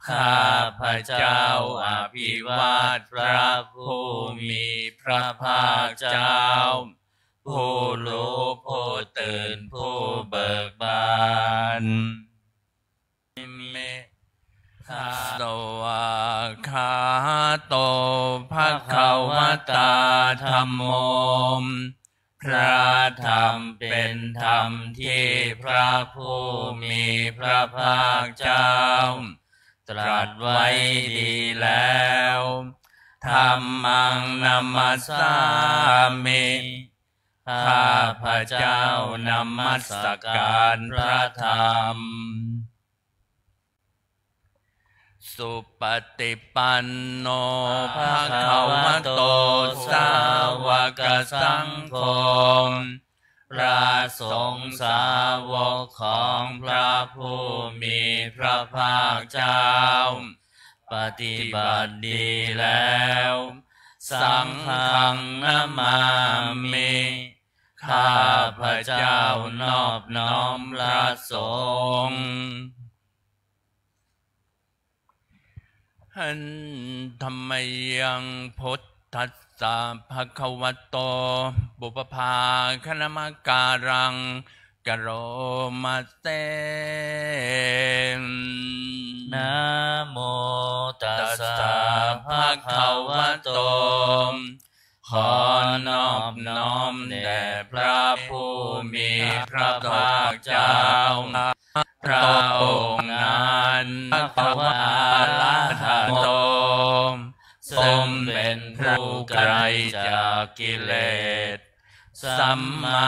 ข้าพระเจ้าอภิวาทพระผู้มีพระภาคเจ้าผู้รู้ผู้ตื่นผู้เบิกบานเมสวากขาโตภควตาธัมโมพระธรรมเป็นธรรมที่พระผู้มีพระภาคเจ้าตรัสไว้ดีแล้วธัมมังนัมมัสสามิข้าพระเจ้านมัสการพระธรรมสุปฏิปันโนภควโตสาวกสังโฆพระสงฆ์สาวกของพระผู้มีพระภาคเจ้าปฏิบัติดีแล้วสังฆังนามามิข้าพระเจ้านอบน้อมพระสงฆ์ธัมมังพุทธัสสะภะคะวะโตบุปภาคณมการังกโรมาเตนะโมตัสสะภะคะวะโตขอนอบน้อมแด่พระผู้มีพระภาคเจ้าพระองค์นั้นภควาละทะโตทรงเป็นผู้ไกลจากกิเลสสัมมา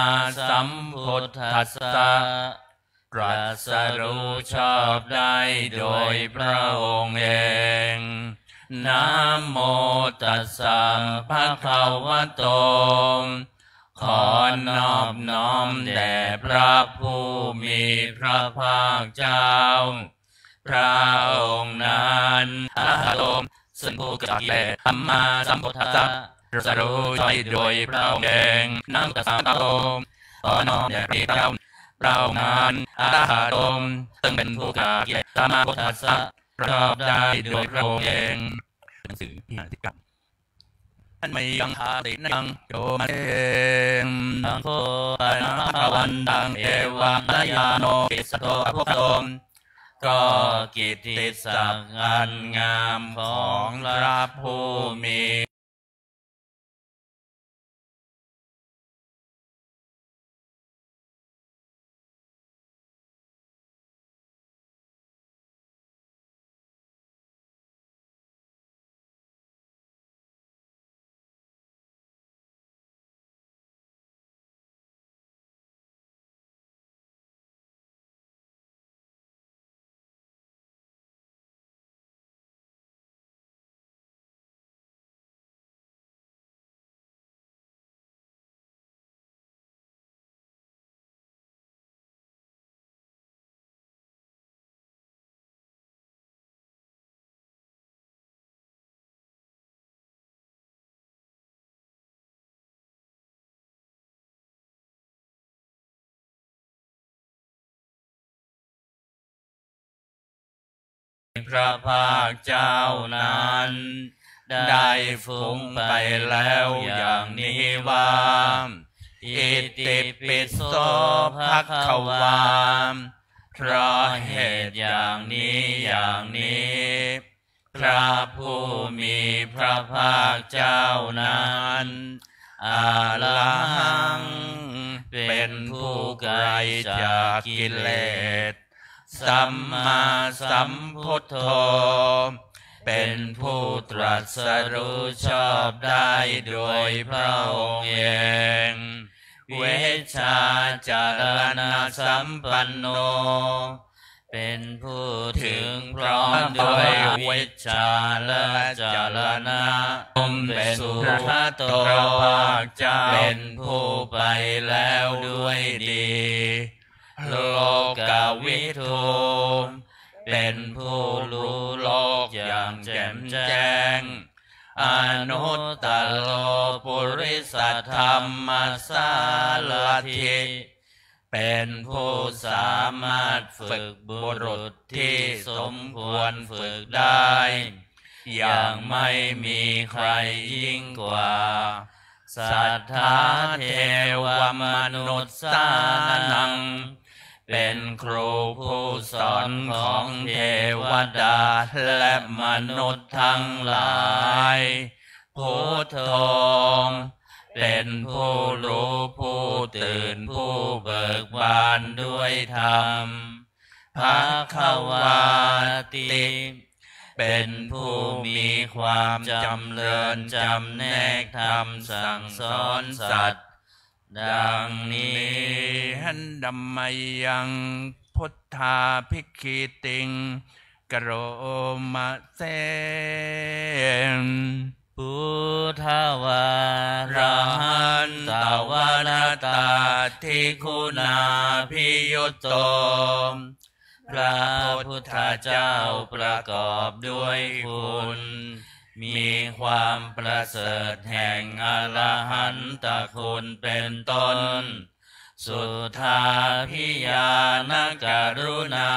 สัมพุทธัสสะตรัสรู้ชอบได้โดยพระองค์เองนะโมตัสสะภะคะวะโตขอนอบน้อมแด่พระผู้มีพระภาคเจ้าพระองค์นั้นอะระหะโตซึ่งผู้กำจัดกิเลสสัมมาสัมพุทธัสสะตรัสรู้ชอบโดยพระองค์เองนะโมตัสสะภะคะวะโตขอนอบแด่พระเจ้าพระองค์นั้นอะระหะโตซึ่งเป็นผู้กำจัดกิเลสสัมมาสัมพุทธัสสะชอบได้โดยพระองค์เองหนังสือที่50ท่านไม่ยังหาตินังโยมาเตนังโคปะนะภะวันตังเอวังตยาโนปิสโตภุคโตก็กิตติศักดิ์อันงามของพระผู้มีพระภาคเจ้านั้นได้ฟุ้งไปแล้วอย่างนี้ว่าอิติปิโสภควาเพราะเหตุอย่างนี้อย่างนี้พระผู้มีพระภาคเจ้านั้นอะระหังเป็นผู้ไกลจากกิเลสสัมมาสัมพุทโธเป็นผู้ตรัสรู้ชอบได้โดยพระองค์เองเวชชาจารณะสัมปันโนเป็นผู้ถึงพร้อมด้วยเวชชาและจารณะเป็นสุขโตภาคเจ้าเป็นผู้ไปแล้วด้วยดีโลกวิทูเป็นผู้รู้โลกอย่างแจ่มแจ้งอนุตตโลปุริสธรรมสารถิ เป็นผู้สามารถฝึกบุรุษที่สมควรฝึกได้อย่างไม่มีใครยิ่งกว่าสัทธาเทวมนุษย์สานังเป็นครูผู้สอนของเทวดาและมนุษย์ทั้งหลายพุทโธเป็นผู้รู้ผู้ตื่นผู้เบิกบานด้วยธรรมภควาติเป็นผู้มีความจำเริญจำแนกธรรมสั่งสอนสัตว์ดังนี้ดัมมยังพุทธาภิกขิติงกโรมะเสพุทธวาระหันตวนาตาทิคุณาภิยุตโตพระพุทธเจ้าประกอบด้วยคุณมีความประเสริฐแห่งอรหันตคุณเป็นต้นสุทธาภิญาณกรุณา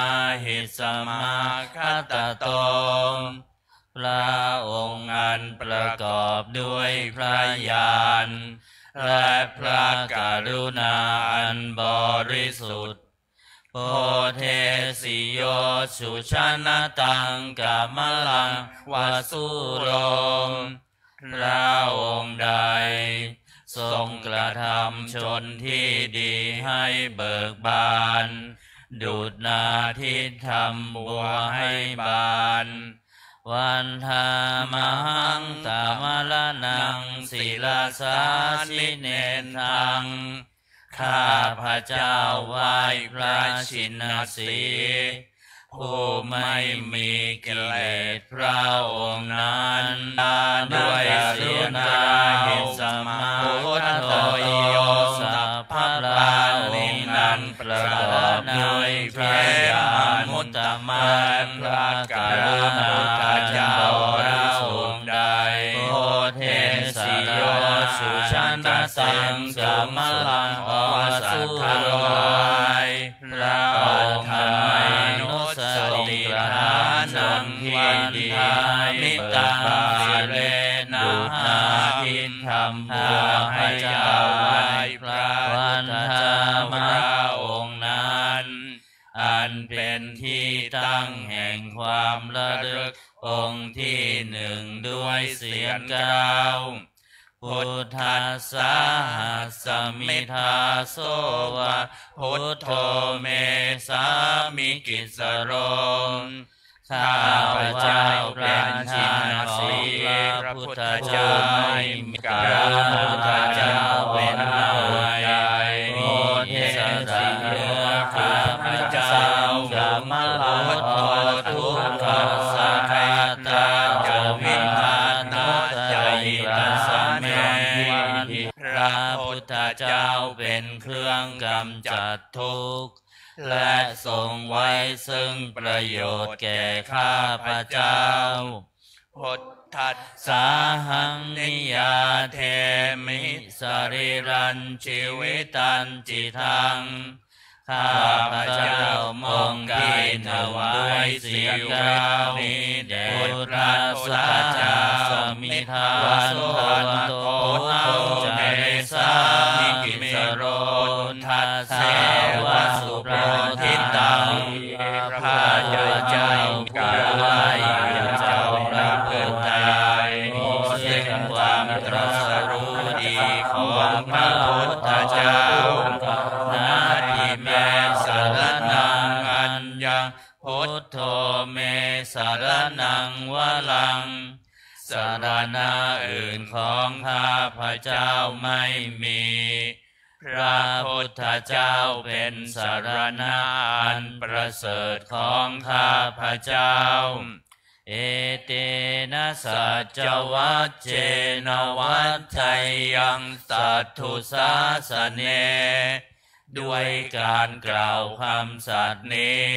หิสมาคตโตพระองค์อันประกอบด้วยพระญาณและพระกรุณาอันบริสุทธิ์โพเทสิโยสุชนะตังกามลังวสุโรมพระองค์ใดทรงกระทำชนที่ดีให้เบิกบานดุจนาทิทำบัวให้บานวันธามหังตามลนังศิลาสาสิเนทังข้าพระเจ้าไหว้พระชินสีผู้ไม่มีกิเลสพระองค์นั้นด้วยเสียนาหิสมาพุทโธโยสัพพะลานินันประกอบด้วยพระญาณมุตตมะพระกรุณาเจ้าบริสุทธิ์ใดโพเทสิโยสุชันตสังกามลังอสุโรพระองค์ไม่นุสติฐานังที่ดีมิตังสิเลนะหาทินธรรมบัวให้เจ้าไหว้พระวันธรรมพระองค์นั้นอันเป็นที่ตั้งแห่งความระลึกองค์ที่หนึ่งด้วยเสียงกล่าวพุทธัสสะหัสสมิทาโสวะพุทโธเมสามิกิสโรข้าพระเจ้าพระชินสีพระพุทธเจ้าไม่มีกาลพระพุทธเจ้าเป็นนายโมเทสิเยข้าพระเจ้ากามพุทโธทุกขสัทธาตาจวินทานาจหิตัสเมพระพุทธเจ้าเป็นเครื่องกำจัดทุกข์และทรงไว้ซึ่งประโยชน์แก่ข้าพระเจ้าพุทธัสสะหังนิยาเทมิสรีรันชีวิตันจิทังข้าพระเจ้ามองที่ถวายเสียงกล่าวนี้แด่พระสัจจาสมิทาโสโตเอาใจสามิกิสโรทัสเสวะสุโปรทิตังพระเจ้ากล่าวไว้เจ้าพระพุทธเจ้าซึ่งความตรัสรู้ดีของพระพุทธเจ้านาทิเมสารนังอัญญังพุทโธเมสารนังวลังสารณะอื่นของข้าพระเจ้าไม่มีพระพุทธเจ้าเป็นสารณะอันประเสริฐของข้าพระเจ้าเอเตนะสัจจวัจเจนวัฏไทยังสัตถุสาสเนด้วยการกล่าวคำสัตย์นี้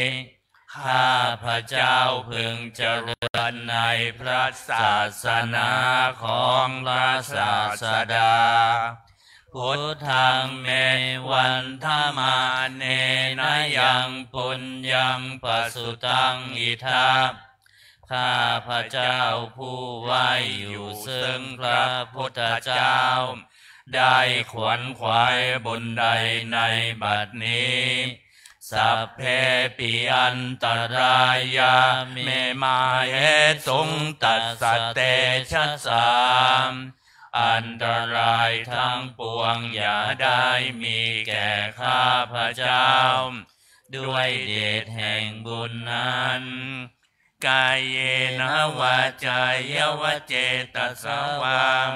ข้าพระเจ้าพึงเจริญในพระศาสนาของพระศาสดา พุทธังเมวันธมาเนนะยังปุญญังปสุตังอิทัปข้าพระเจ้าผู้ไหวอยู่ซึ่งพระพุทธเจ้าได้ขวนขวายบนใดในบัดนี้สัพเพปิอันตรายาเมมาเหตุงตัสสะเตชะสามอันตรายทั้งปวงอย่าได้มีแก่ข้าพระเจ้าด้วยเดชแห่งบุญนั้นกายเยนะวาจายวเจตสวาม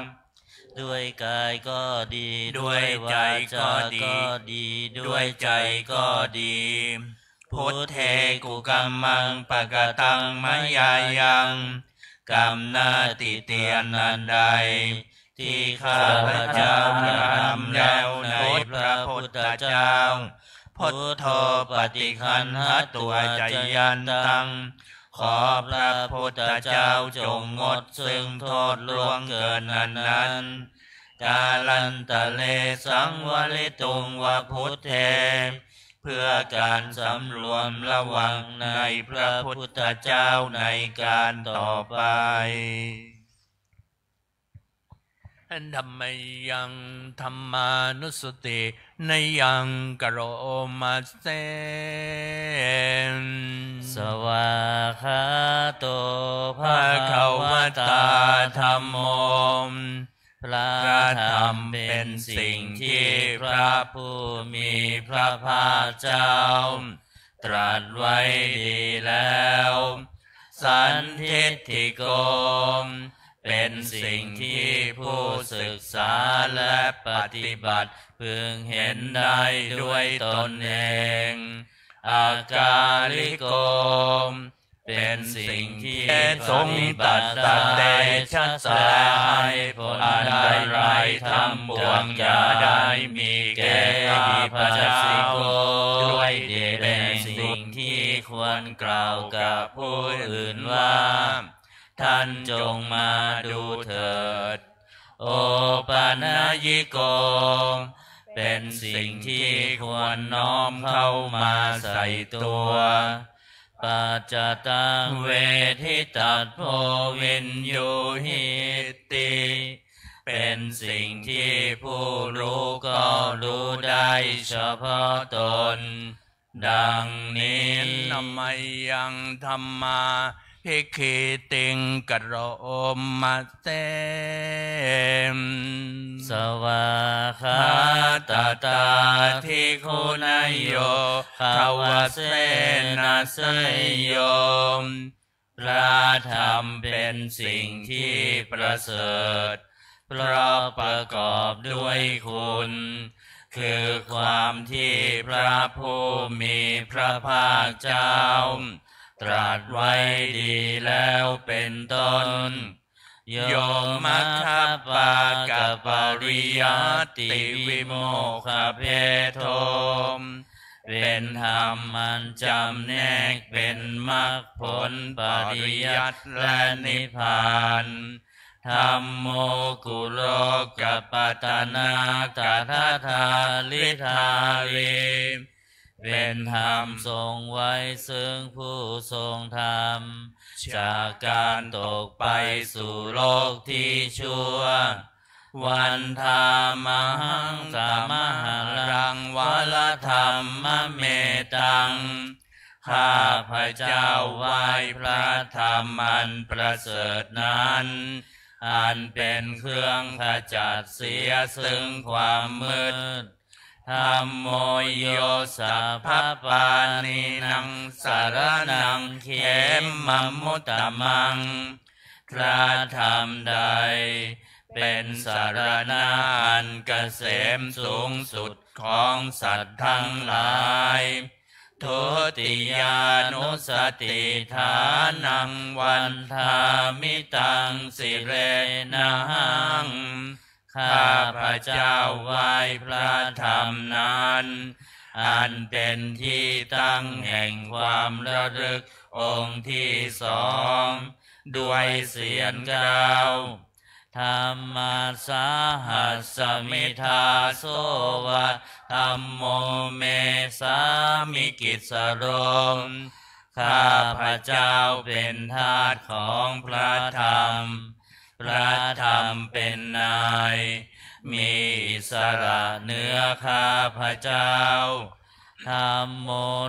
ด้วยกายก็ดีด้วยใจก็ดีด้วยใจก็ดีพุทเทกุกัมมังปะกตังมยายังกรรมนาติเตียนนันใดที่ข้าพระเจ้าทำแล้วในพระพุทธเจ้าพุทโธปฏิคันหตัวใจยันตังขอพระพุทธเจ้าจงงดซึ่งโทษล่วงเกินนั้นกาลันตะเลสังวลิตุงวพุทเทเพื่อการสำรวมระวังในพระพุทธเจ้าในการต่อไปธัมมยังธัมมานุสตินยังกโรมาเสสวาคาโตภะคะวะตาธัมโมพระธรรมเป็นสิ่งที่พระผู้มีพระภาคเจ้าตรัสไว้ดีแล้วสันทิฏฐิโกเป็นสิ่งที่ผู้ศึกษาและปฏิบัติพึงเห็นได้ด้วยตนเองอากาลิโกเป็นสิ่งที่สมบัติเตชะสายผลอันใดทั้งปวงจะได้มีแก่ข้าพระเจ้าด้วยเดชเป็นสิ่งที่ควรกล่าวกับผู้อื่นว่าท่านจงมาดูเถิดโอปานายิโกเป็นสิ่งที่ควรน้อมเข้ามาใส่ตัวปัจจตังเวทิตัสโพวินยูหิติเป็นสิ่งที่ผู้รู้ก็รู้ได้เฉพาะตนดังนี้ธัมมยังธัมมาภิกขิติงกโรมาเตมสวาคาตตาทิคุณโยภาวเสนะเสยโยมพระธรรมเป็นสิ่งที่ประเสริฐเพราะประกอบด้วยคุณคือความที่พระผู้มีพระภาคเจ้าตรัสไว้ดีแล้วเป็นต้นโยมัคคปากปริยัติวิโมคเพโทมเป็นธรรมมันจำแนกเป็นมรรคผลปริยัติและนิพพานธัมโมกุโลกัปปตนาตถาทาลิธาริเป็นธรรมทรงไว้ซึ่งผู้ทรงธรรมจากการตกไปสู่โลกที่ชั่ววันธามหังสามหรังวลธรรมเมตังข้าพระเจ้าไหว้พระธรรมอันประเสริฐนั้นอันเป็นเครื่องขจัดเสียซึ่งความมืดธัมโมโยสัพพปานินังสารนังเขมมุตตมังพระธรรมใดเป็นสารณะอันเกษมสูงสุดของสัตว์ทั้งหลายทุติยานุสติฐานังวันธามิตังสิเรนังข้าพระเจ้าไหว้พระธรรมนั้นอันเป็นที่ตั้งแห่งความระลึกองค์ที่สองด้วยเสียงกล่าว ธัมมาสาหัสสมิทาโสวะธัมโมเมสามิกิสโรมข้าพระเจ้าเป็นทาสของพระธรรมพระธรรมเป็นนายมีอิสระเหนือข้าพระเจ้าธัมโม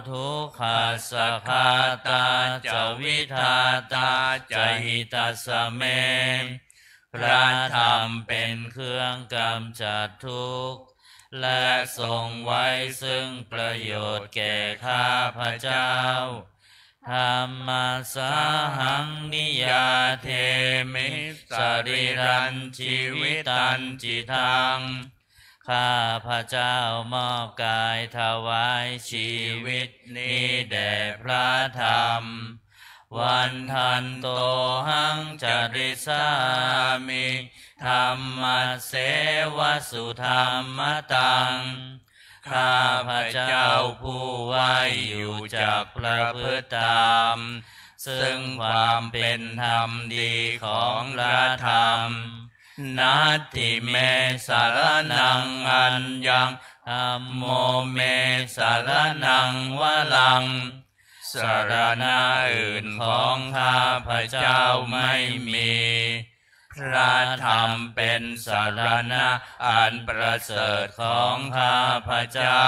ทุกขัสสะคาตาจวิทาตาจหิตัสสะเมพระธรรมเป็นเครื่องกำจัดทุกข์และทรงไว้ซึ่งประโยชน์แก่ข้าพระเจ้าธัมมาสาหังนิยาเทมิสรีรันชีวิตันจิตังข้าพระเจ้ามอบกายถวายชีวิตนี้แด่พระธรรมวันทันโตหังจริสามิธรรมเสวสุธรรมตังข้าพระเจ้าผู้ไว้อยู่จากประพฤติตามซึ่งความเป็นธรรมดีของพระธรรมนัตถิเมสารนังอัญญังธัมโมเมสารนังวะลังสรณะอื่นของข้าพระเจ้าไม่มีพระธรรมเป็นสรณะอันประเสริฐของข้าพระเจ้า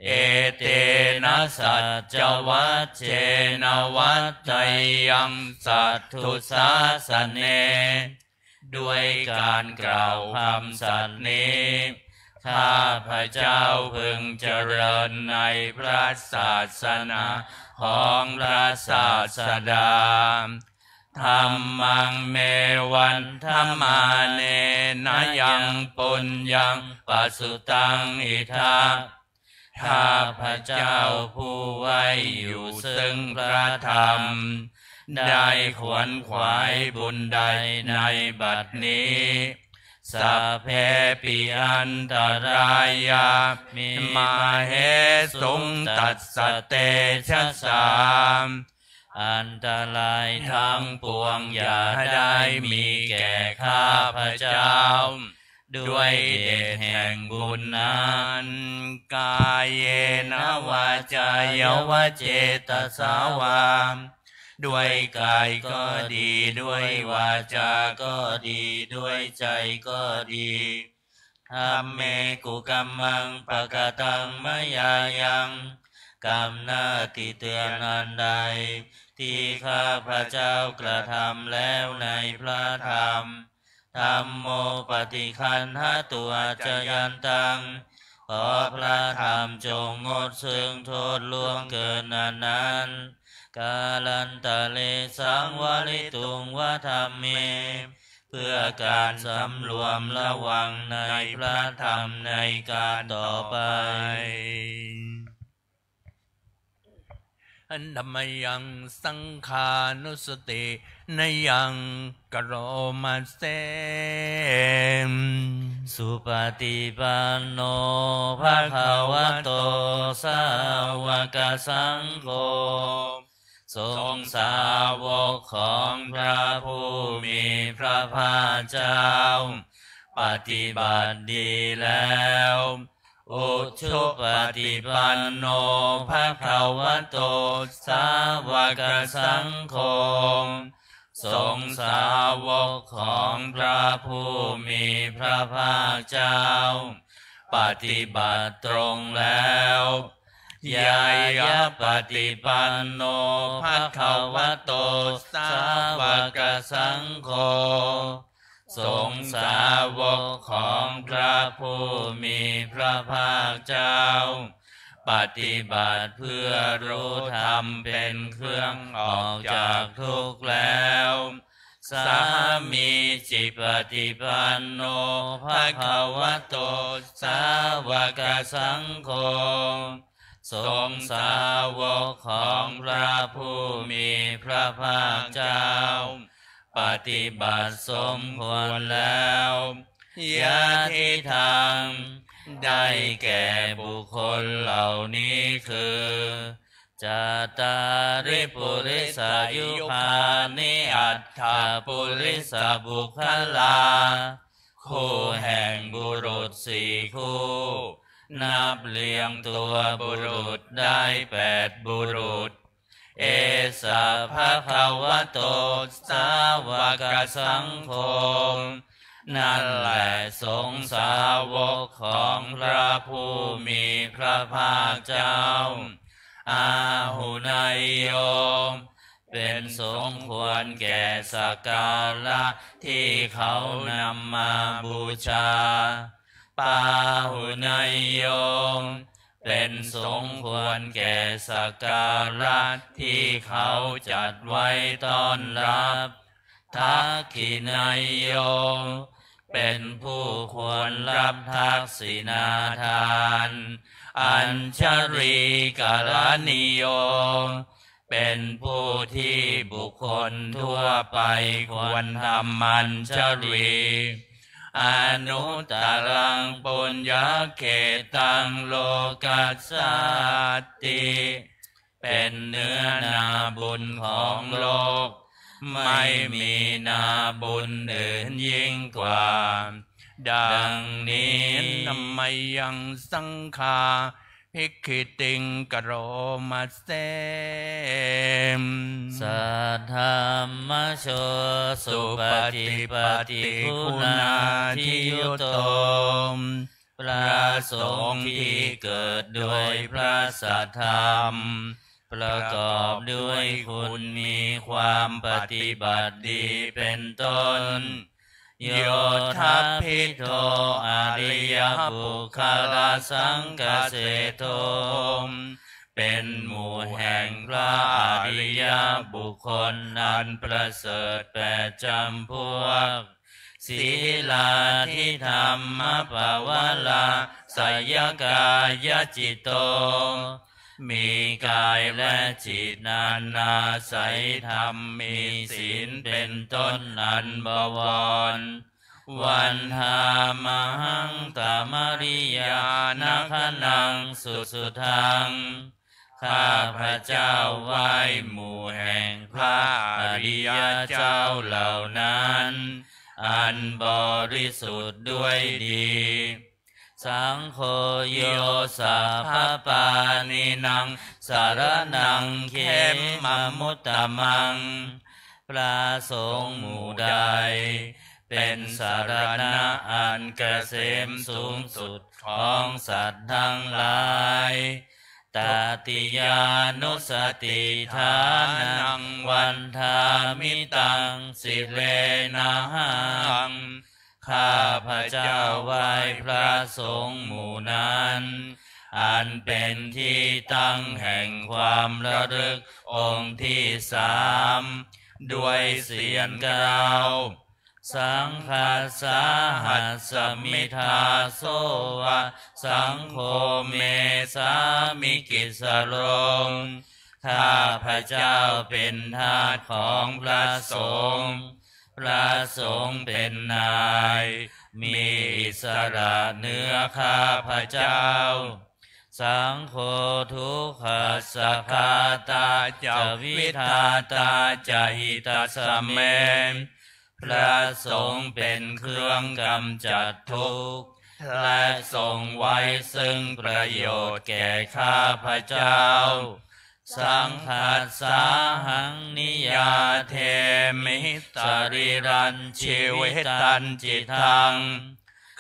เอเตนะสัจจวัชเชนวัตไตยังสัตถุสาสเนด้วยการกล่าวคำสัตย์นี้ข้าพระเจ้าพึงเจริญในพระศาสนาของพระศาสดาธัมมังเมวันธัมมาเนนะยังปุญญังปัสสุตังอิทาข้าพระเจ้าผู้ไว้อยู่ซึ่งพระธรรมได้ขวนขวายบุญใดในบัดนี้สัพเพปิอันตรายามิมาเหสุงตัสสะเตชะสามอันตรายทั้งปวงอย่าได้มีแก่ข้าพระเจ้าด้วยเดชแห่งบุญนั้นกายเยนะวาจายวะเจตสาวามด้วยกายก็ดีด้วยวาจาก็ดีด้วยใจก็ดีธัมเมกุกัมมังปะกะตังมะยายังกรรมหน้าที่เตือนอันใดที่ข้าพระเจ้ากระทำแล้วในพระธรรมธัมโมปฏิคันหตัวจยันตังขอพระธรรมจงงดซึ่งโทษล่วงเกินนั้นกาลันตะเลสังวลิตุงวะธรรมเมเพื่อการสำรวมระวังในพระธรรมในการต่อไปอันธรรมยังสังขานุสตินยังกโรมาเสสุปฏิปันโนภะคะวะโตสาวกสังโฆทรงสาวกของพระผู้มีพระภาคเจ้าปฏิบัติดีแล้วอุชุปฏิปันโนภะคะวะโตสาวกสังโฆทรงสาวกของพระผู้มีพระภาคเจ้าปฏิบัติตรงแล้วยายะปฏิปันโนภะคะวะโตสาวกสังโฆทรงสาวกของพระผู้มีพระภาคเจ้าปฏิบัติเพื่อรู้ธรรมเป็นเครื่องออกจากทุกข์แล้วสามีจิปฏิปันโนภะคะวะโตสาวกสังโฆทรงสาวกของพระผู้มีพระภาคเจ้าปฏิบัติสมควรแล้วยะทิทางได้แก่บุคคลเหล่านี้คือจาตาริปุริสายุคานิอัต ถปุริสบุคลาคู่แห่งบุรุษสี่คู่นับเรียงตัวบุรุษได้8บุรุษเอสะภะคะวะโตสาวกสังโฆนั่นแหละสงฆ์สาวกของพระผู้มีพระภาคเจ้าอาหุนายโยเป็นสมควรแก่สักการะที่เขานำมาบูชาปาหุนายโยเป็นสมควรแก่สักการะที่เขาจัดไว้ต้อนรับทักขินายโยเป็นผู้ควรรับทักษิณาทานอัญชลีกรณิโยเป็นผู้ที่บุคคลทั่วไปควรทำอัญชลีอนุตตรังปุญญเขตังโลกัสสติเป็นเนื้อนาบุญของโลกไม่มีนาบุญอื่นยิ่งกว่าดังนี้นัมมยังสังฆาภิกขิติงกโรมัสเสมสัทธัมมโชสุปฏิปฏิคุณาทิยุโตพระสงฆ์ที่เกิดด้วยพระสัทธรรมประกอบด้วยคุณมีความปฏิบัติดีเป็นต้นโยทัพพิโตอริยบุคลาสังกเสโตเป็นหมู่แห่งพระอริยบุคคลอันประเสริฐ8จำพวกศีลาทิธรรมปวลาสยกายจิตโตมีกายและจิตนานาศัยธรรมมีศีลเป็นต้นอันบวรวันธามหังตามริยานัคนังสุทังข้าพระเจ้าไหว้หมู่แห่งพระอริยเจ้าเหล่านั้นอันบริสุทธิ์ด้วยดีสังโฆโยสัพพปานินังสารนังเขมมุตตมังพระสงฆ์หมู่ใดเป็นสารณะอันเกษมสูงสุดของสัตว์ทั้งหลายตติยานุสติทานังวันทามิตังสิเลนะหังข้าพระเจ้าไหว้พระสงฆ์หมู่นั้นอันเป็นที่ตั้งแห่งความระลึกองค์ที่3ด้วยเสียงกล่าวสังฆาสาหัสสมิทาโสวะสังโฆเมสามิกิสโรมข้าพระเจ้าเป็นทาสของพระสงฆ์พระสงฆ์เป็นนายมีอิสระเหนือข้าพระเจ้าสังโฆทุกขัสสะคาตาจาวิทาตาจาหิตาสเมพระสงฆ์เป็นเครื่องกำจัดทุกข์และทรงไว้ซึ่งประโยชน์แก่ข้าพระเจ้าสังฆาสาหังนิยาเทมิสรีรันชีวิตันจิตัง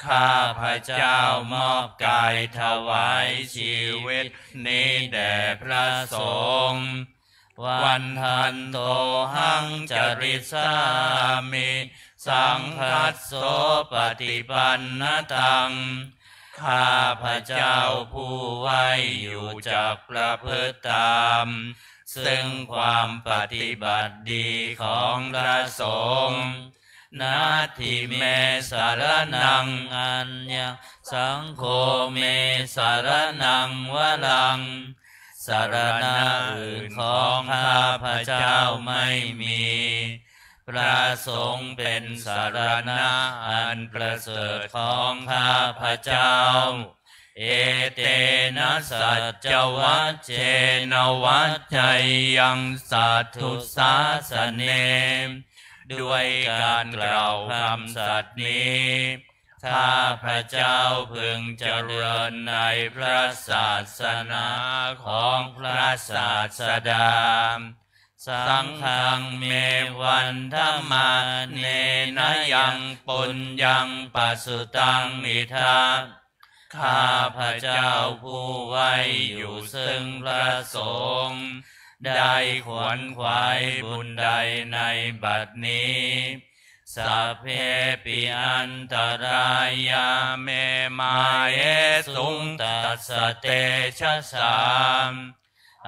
ข้าพระเจ้ามอบกายถวายชีวิตนี้แด่พระสงฆ์วันทันโตหังจริสามิสังคัสโสปฏิปันนตังข้าพระเจ้าผู้ไหวอยู่จากประพฤติตามซึ่งความปฏิบัติดีของพระสงฆ์นาทิเมสารนังอัญญสังโฆเมสารนังวลังสารณะอื่นของข้าพระเจ้าไม่มีพระสงฆ์เป็นสารณะอันประเสริฐของข้าพระเจ้าเอเตนะสัจจวัจเจนวัจจยังสัทธุสาสเน ด้วยการกล่าวคำสัตย์นี้ข้าพระเจ้าพึงเจริญในพระศาสนาของพระศาสดาสังฆังเมวันธัมมาเนนะยังปุญญังปัสสุตังอิทาข้าพระเจ้าผู้ไว้อยู่ซึ่งพระสงฆ์ได้ขวนขวายบุญใดในบัดนี้สัพเพปิอันตรายาเมมาเอสุงตัสสะเตชะสาม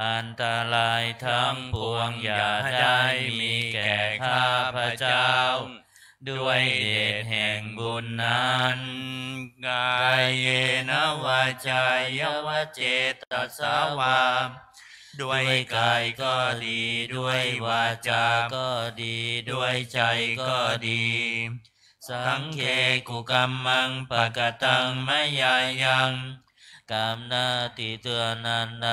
อันตรายทั้งปวงอย่าได้มีแก่ข้าพระเจ้าด้วยเดชแห่งบุญนั้นกายเยนะวาจายวเจตสาวาด้วยกายก็ดีด้วยวาจาก็ดีด้วยใจก็ดีสังเคกุกัมมังปะกตังมะยายังกรรมหน้าที่เตือนนั้นใด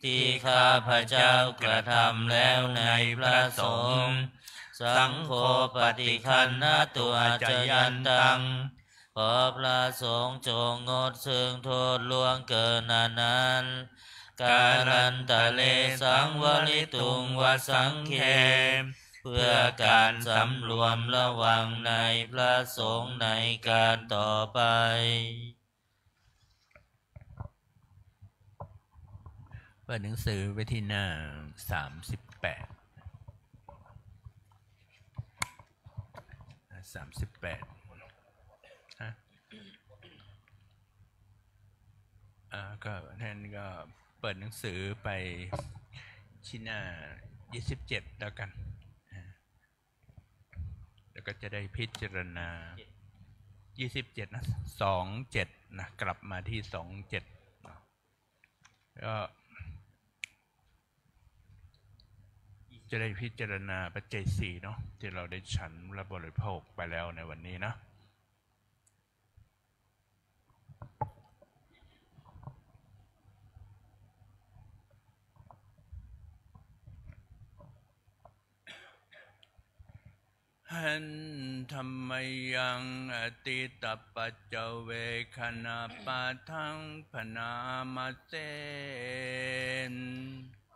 ที่ข้าพระเจ้ากระทำแล้วในพระสงฆ์สังโฆปฏิคันนะตัวจยันตังขอพระสงฆ์จงงดซึ่งโทษล่วงเกินนั้นการันตะเลสังวลิตุงวสังเคเพื่อการสำรวมระวังในพระสงฆ์ในการต่อไปเปิดหนังสือไปที่หน้า38ก็ท่านก็เปิดหนังสือไปที่หน้า27แล้วกันแล้วก็จะได้พิจารณา27นะ27นะกลับมาที่27ก็จะได้พิจารณาปัจจัย4เนาะที่เราได้ฉันและบริโภคไปแล้วในวันนี้นะหันธรรมยังอติตปัจเจเวคณาปะทังพนามาเตน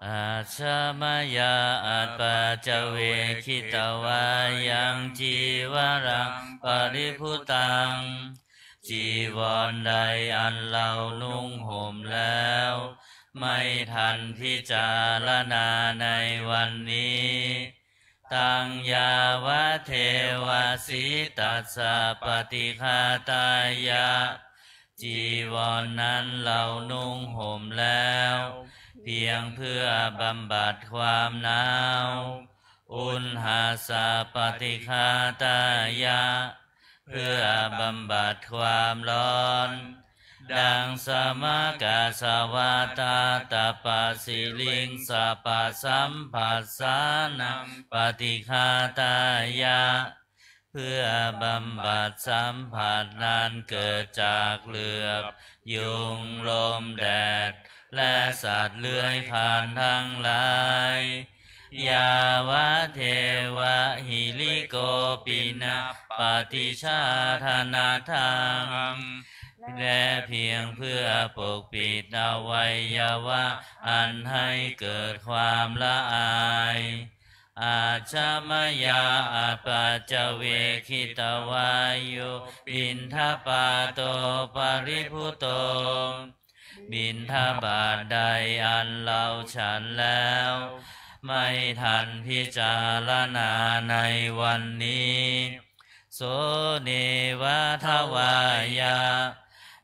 อาชามายาอัตปัจเจเวคิตวายังจีวรังปริพุตังจีวรใดอันเรานุ่งห่มแล้วไม่ทันพิจารณาในวันนี้ตังยาวะเทวสิตัสสะปฏิฆาตายะจีวรนั้นเรานุ่งห่มแล้วเพียงเพื่อบำบัดความหนาวอุณหาสะปฏิฆาตายะเพื่อบำบัดความร้อนดังสมกาสวาตาตปะสิลิงสปะสัมผัสสานังปฏิฆาตายะเพื่อบำบัดสัมผัสนั้นเกิดจากเหลือบยุงลมแดดและสัตว์เลื้อยคลานทั้งหลายยาวะเทวะหิลิโกปินะปฏิชาธนาทังและเพียงเพื่อปกปิดอวัยวะอันให้เกิดความละอายอาชามายาอัปปัจเจเวคิตวายุบินทปาโตปริพุโตบิณฑบาตใดอันเราฉันแล้วไม่ทันพิจารณาในวันนี้โสเนวะทวายา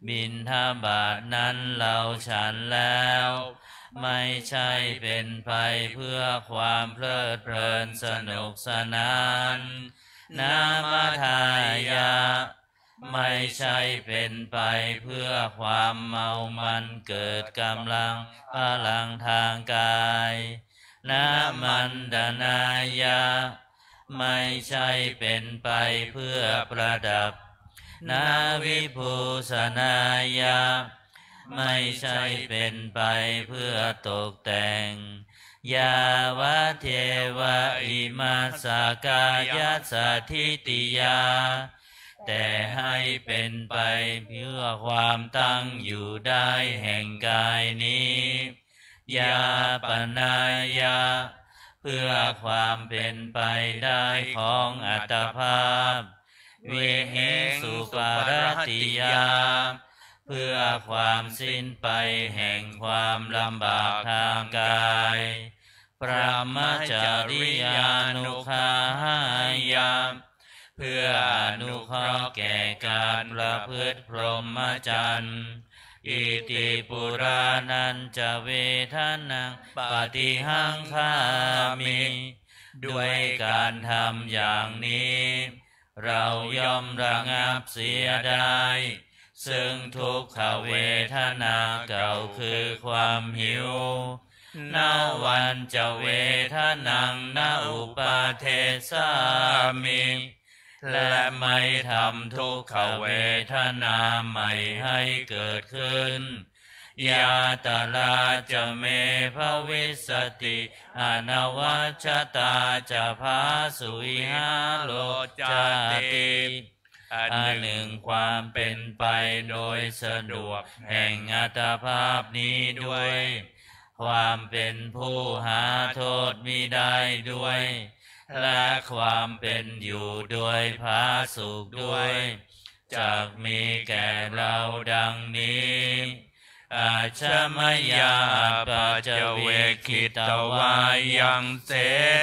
บิณฑบาตนั้นเราฉันแล้วไม่ใช่เป็นไปเพื่อความเพลิดเพลินสนุกสนานนามทายาไม่ใช่เป็นไปเพื่อความเมามันเกิดกำลังพลังทางกายนามันดานายาไม่ใช่เป็นไปเพื่อประดับนาวิภูสนายาไม่ใช่เป็นไปเพื่อตกแต่ง ยาวะเทวะอิมัสสกายสัทธิติยาแต่ให้เป็นไปเพื่อความตั้งอยู่ได้แห่งกายนี้ยาปนายาเพื่อความเป็นไปได้ของอัตภาพวิหิงสุปารติยาเพื่อความสิ้นไปแห่งความลำบากทางกายพระมจริยานุภายาเพื่ออนุเคราะห์แก่การประพฤติพรหมจรรย์อิติปุรานันจะเวทนังปฏิหังคามิด้วยการทำอย่างนี้เราย่อมระงับเสียได้ซึ่งทุกขเวทนาเก่าคือความหิวนาวันจะเวทนังนาอุปาเทสามิและไม่ทำทุกขเวทนาใหม่ให้เกิดขึ้นยาตลาจะเมภวิสติอนวัชตาจะพาสุวิหาโลจติอันหนึ่งความเป็นไปโดยสะดวกแห่งอัตภาพนี้ด้วยความเป็นผู้หาโทษมิได้ด้วยและความเป็นอยู่ด้วยผาสุขด้วยจักมีแก่เราดังนี้อาชมยาปัจเวคิตวายังเส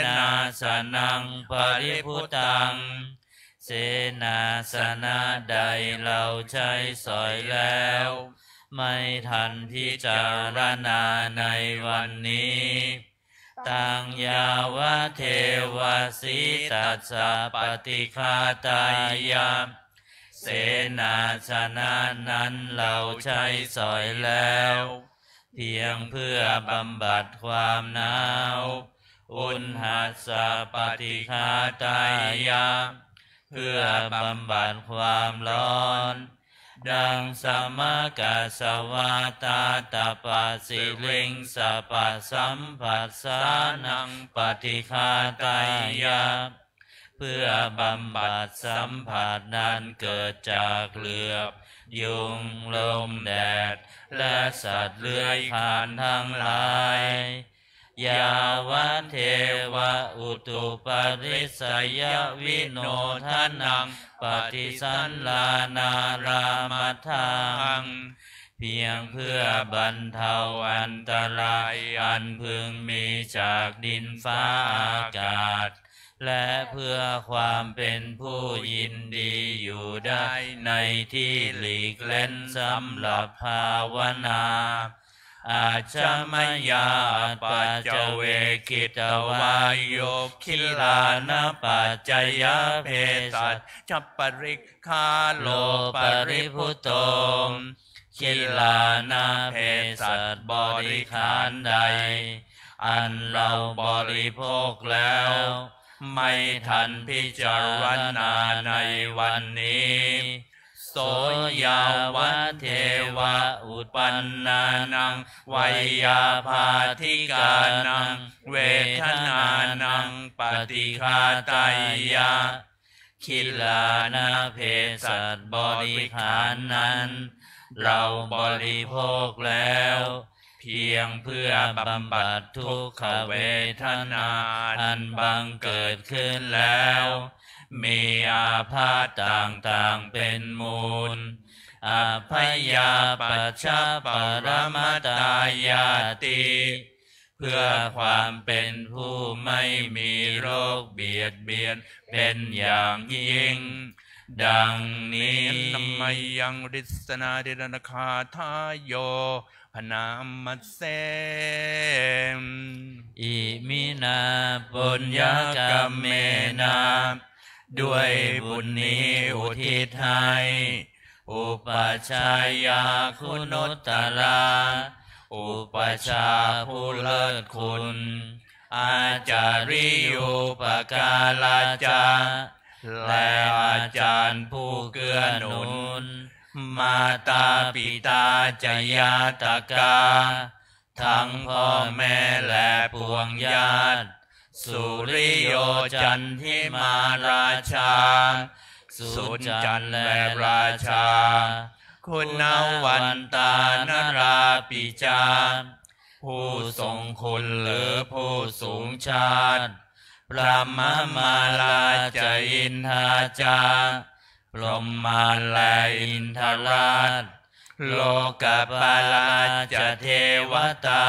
นาสนังปริพุตังเสนาสนะใดเราใช้สอยแล้วไม่ทันพิจารณาในวันนี้ตังยาวะเทวสิตัสสะปฏิฆาตายาเสนาสนะนั้นเราใช้สอยแล้วเพียงเพื่อบำบัดความหนาวอุณหัสสะปฏิฆาตายาเพื่อบำบัดความร้อนดังสมกสวาตาตปะสิลิงสปะสัมผัสสานังปฏิฆาตายาเพื่อบำบัดสัมผัสนั้นเกิดจากเหลือบยุงลมแดดและสัตว์เลื้อยคลานทั้งหลายยาวะเทวะอุตุปริสยวิโนทนังปฏิสันลานารามัทธังเพียงเพื่อบรรเทาอันตรายอันพึงมีจากดินฟ้าอากาศและเพื่อความเป็นผู้ยินดีอยู่ได้ในที่หลีกเล่นสำหรับภาวนาอาชมยาปัจเจเวคิตวายโยคิลานะปัจจยเพสัชจัปปริกขาโลปริพุตโตคิลานะเพสัชบริขารใดอันเราบริโภคแล้วไม่ทันพิจารณาในวันนี้โสยาวะเทวะอุปันนานังวัยยาภาธิกานังเวทนานังปฏิฆาตายาคิลานะเพสัชบริขารนั้นเราบริโภคแล้วเพียงเพื่อบำบัดทุกขเวทนาอันบังเกิดขึ้นแล้วมีอาพาธต่างๆเป็นมูลอภัยยาปัจฉปรมัตตายาติเพื่อความเป็นผู้ไม่มีโรคเบียดเบียนเป็นอย่างยิ่งดังนี้นัมมยังริสนาเดรนคาทายโยพนามัสเสอิมินาปุญญกรรมเมนาด้วยบุญนี้อุทิศให้อุปชายาคุณุตตราอุปชาผู้เลิศคุณอาจาริยุปการาจาและอาจารย์ผู้เกื้อหนุนมาตาปิตาจยาตกา ทั้งพ่อแม่และปวงญาติสุริโยจันทิมาราชาสุจันทร์และราชาคุณวันตานราปิจาผู้ทรงคุณหรือผู้สูงชาติพระมมาลาจอินทาจาพรหมาและอินทราชโลกปาลาจเทวตา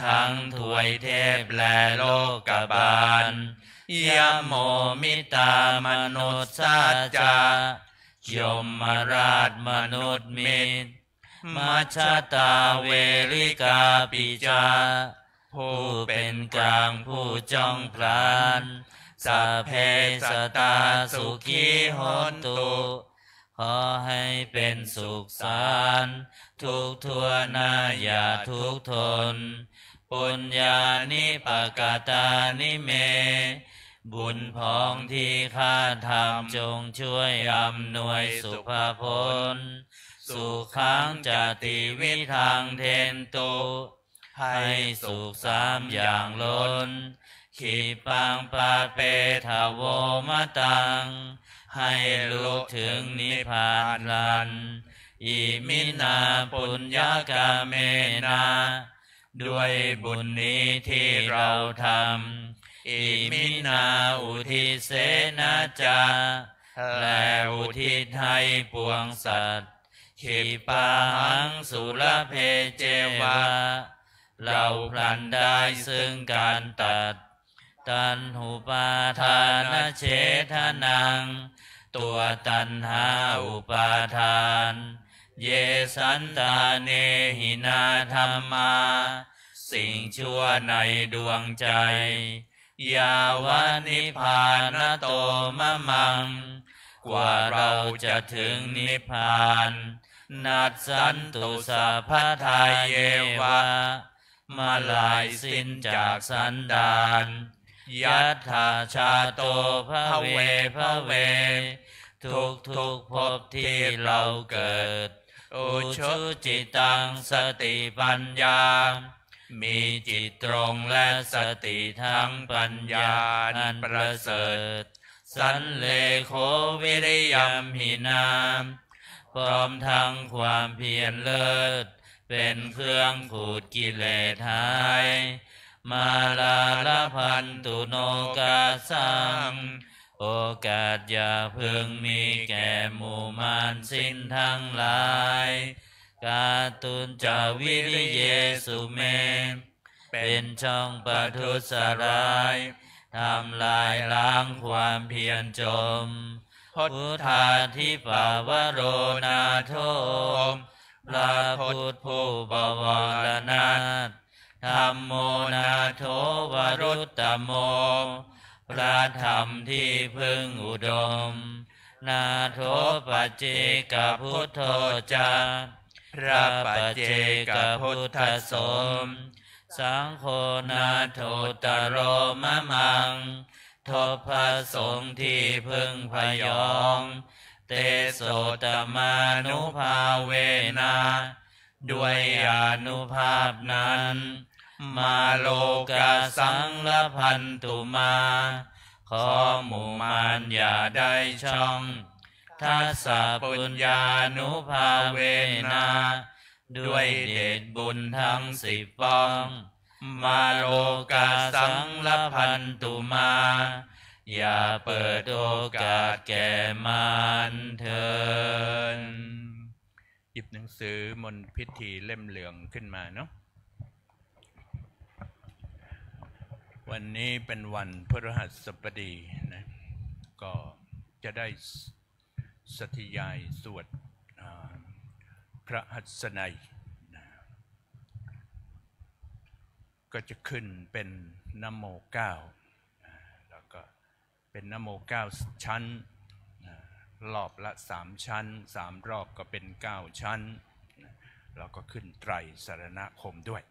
ทั้งถวยเทพและโลกบาลยโมมิตามนุษย์สัจจายมราชมนุษย์มิตรมัชฌตาเวริกาปิจาผู้เป็นกลางผู้จ้องพลานสัพเพสตาสุขีโหนตุขอให้เป็นสุขสันต์ทุกทั่วหน้าอย่าทุกข์ทนปุญญานิปกตานิเมบุญพองที่ข้าทำจงช่วยอำนวยสุภาพลสุขังจติวิทังเทนตุให้สุขสามอย่างล้นขีปังปาเปทาโวมะตังให้ลุกถึงนิพพานลันอิมินาปุญญากาเมนาด้วยบุญนี้ที่เราทำอิมินาอุทิเสนาจาและอุทิศให้ปวงสัตว์ขีปาหังสุรเพเจวะเราพลันได้ซึ่งการตัดตัณหุปาทานเฉทนังตัวตัณหาอุปาทานเยสันตาเนหินาธรรมาสิ่งชั่วในดวงใจยาวานิพานโตมะมังกว่าเราจะถึงนิพพานนัสสันตุสัพพทายเยวะมาลายสิ้นจากสันดานยัตถาชาโตภเวภเวทุกภพที่เราเกิดอุชุจิตังสติปัญญามีจิตตรงและสติทั้งปัญญาอันประเสริฐสันเลโควิริยัมหินามพร้อมทั้งความเพียรเลิศเป็นเครื่องขูดกิเลสหายมาลาลพันตุโนกาสังโอกาสอย่าเพิ่งมีแก่หมู่มารสิ้นทั้งหลายกาตุนจาวิริเยสุเมเป็นช่องปทุสร้ายทำลายล้างความเพียรจมพุทธาธิปาวโรนาโทพระพุทธผู้บวรนาถธัมโมนาโทวรุตตโมพระธรรมที่พึ่งอุดมนาโทปัจเจกพุทโธจาพระปัจเจกพุทธสมสังโฆนาโทตโรมะมังทพระสงฆ์ที่พึ่งพยองเตโสตมานุภาเวนะด้วยอานุภาพนั้นมาโลกาสังลพันตุมาขอหมู่มารอย่าได้ช่องทัสสะปุญญานุภาเวนะด้วยเดชบุญทั้ง10ป้องมาโลกาสังลพันตุมาอย่าเปิดโอกาสแก่มารเถิดหยิบหนังสือมนต์พิธีเล่มเหลืองขึ้นมาเนาะวันนี้เป็นวันพฤหัสบดีนะก็จะได้สธยายสวดพระหัสนัยนะก็จะขึ้นเป็นนะโม9แล้วก็เป็นนะโม9ชั้นรอบละ3ชั้น3รอบก็เป็น9ชั้นแล้วก็ขึ้นไตรสรณคมด้วย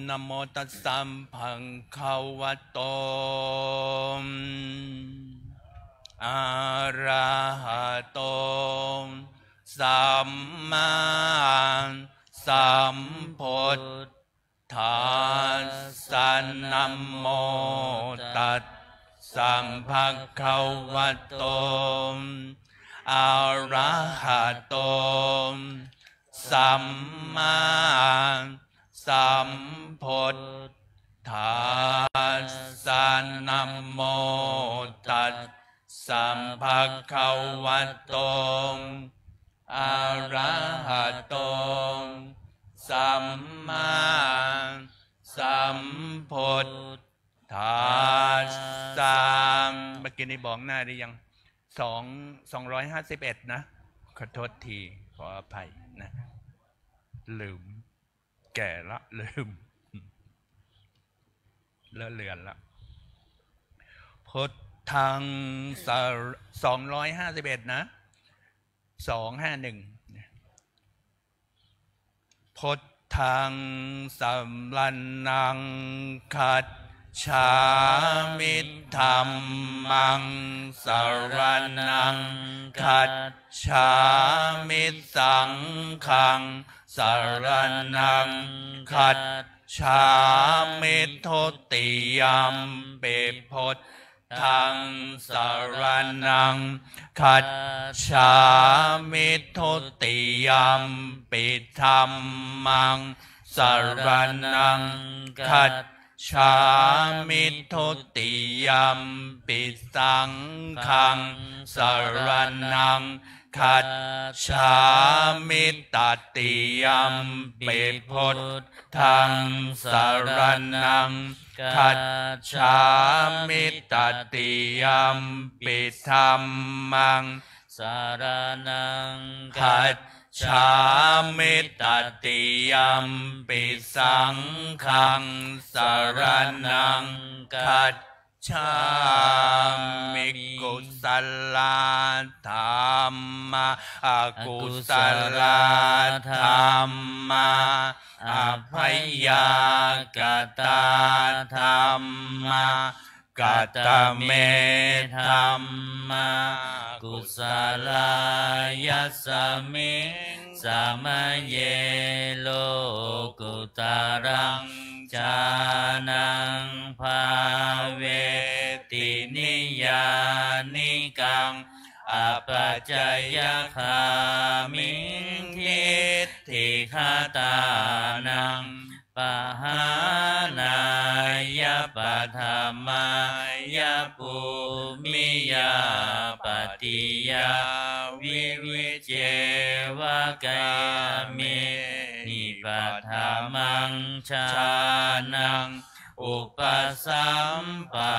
นะโมตัสสะภะคะวะโตอะระหะโต สัมมาสัมพุทธัสสะนะโมตัสสะภะคะวะโตอะระหะโตสัมมาสัมพุทธัสสะนะโมตัสสะภะคะวะโตอะระหะโตสัมมาสัมพุทธัสสะเมื่อกี้นี้บอกหน้าได้ยัง251นะขอโทษทีขออภัยนะลืมแก่ละลืมเลอะเลือนละพุทธัง251นะ251พุทธังสัมลันนังคัจฉามิธัมมังสรณังคัจฉามิสังฆังสรณังคัจฉามิทุติยัมปิพุทธังสรณังคัจฉามิทุติยัมปิธัมมังสรณังคัจฉามิทุติยัมปิสังฆังสรณังคัจฉามิตติยัมปิพุทธังสรณังคัจฉามิตติยัมปิธัมมังสรณังคัจฉามิตติยัมปิสังฆังสรณังคัจฉามิกุศลธรรมะอกุศลธรรมะอภัยยากตาธรรมะกัตตเมธรรมะกุศลายสมิงสามเยโลกุตรังจานังภาเวตินิยานิกังอปัจจยคามิงทิฏฐิคตานังปหานายปัฏฐมายปุมิยาปฏิยาวิวิเจวะกายมินิปัฏฐมังชานังอุปสัมปั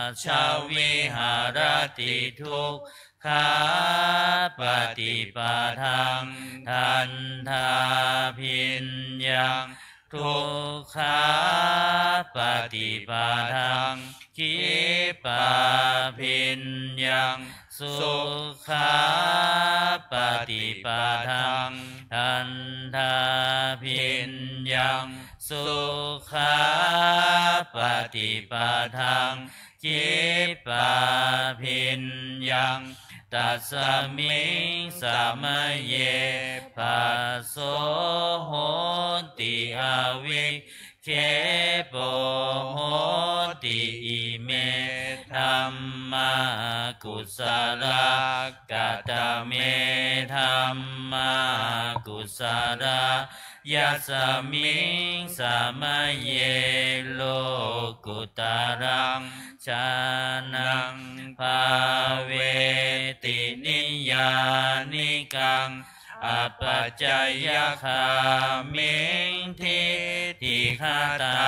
ชชวิหารติทุกขาปฏิปทังทันทาพิญญังทุกขาปฏิปทังคิปาพิญญังสุขาปฏิปทังทันทาพิญญังสุขาปฏิปทังคิปาพิญญังตัสมิงสามเยปัสโสโหติอวิเคปโหติอิเมธัมมากุศลกัตตเมธัมมากุศลยัสมิงสามเยโลกุตรังชานังภาเวตินิยานิกังอปัจจยคามิงทิฏฐิคตา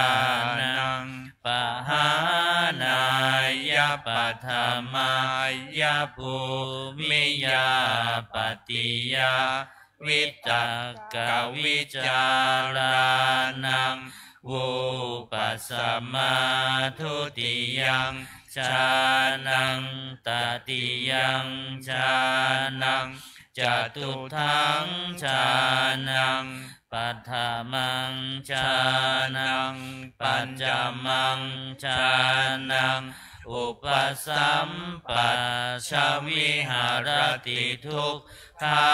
นังปหานายปัฏฐมายภูมิยาปฏิยาวิตกวิจารานังวุปัสสมาทุติยังชานังตติยังชานังจตุทังชานังปัฏฐมังชานังปัญจมังชานัง อุปสัมปัชวิหารติทุกขา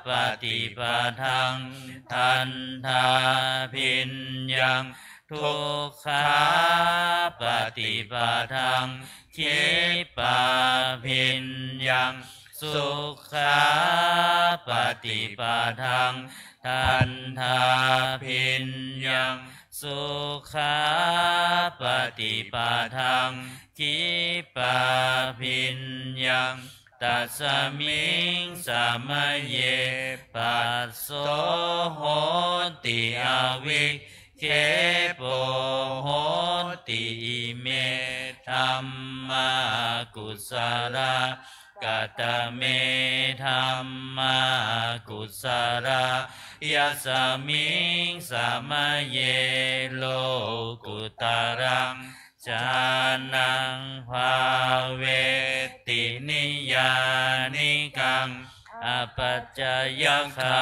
ปฏิปทังทันทาพิญญังทุกขาปฏิปทังคิปาพิญญังสุขาปฏิปทังทันทาพิญญังสุขาปฏิปทังคิปาพิญญังตัสมิงสามเยปัสโสโหติอวิเคปโหติเมธัมมากุสลากตเมธัมมากุสลายัสมิงสามเยโลกุตรังจานังภาเวตินิยานิกังอปัจจยคา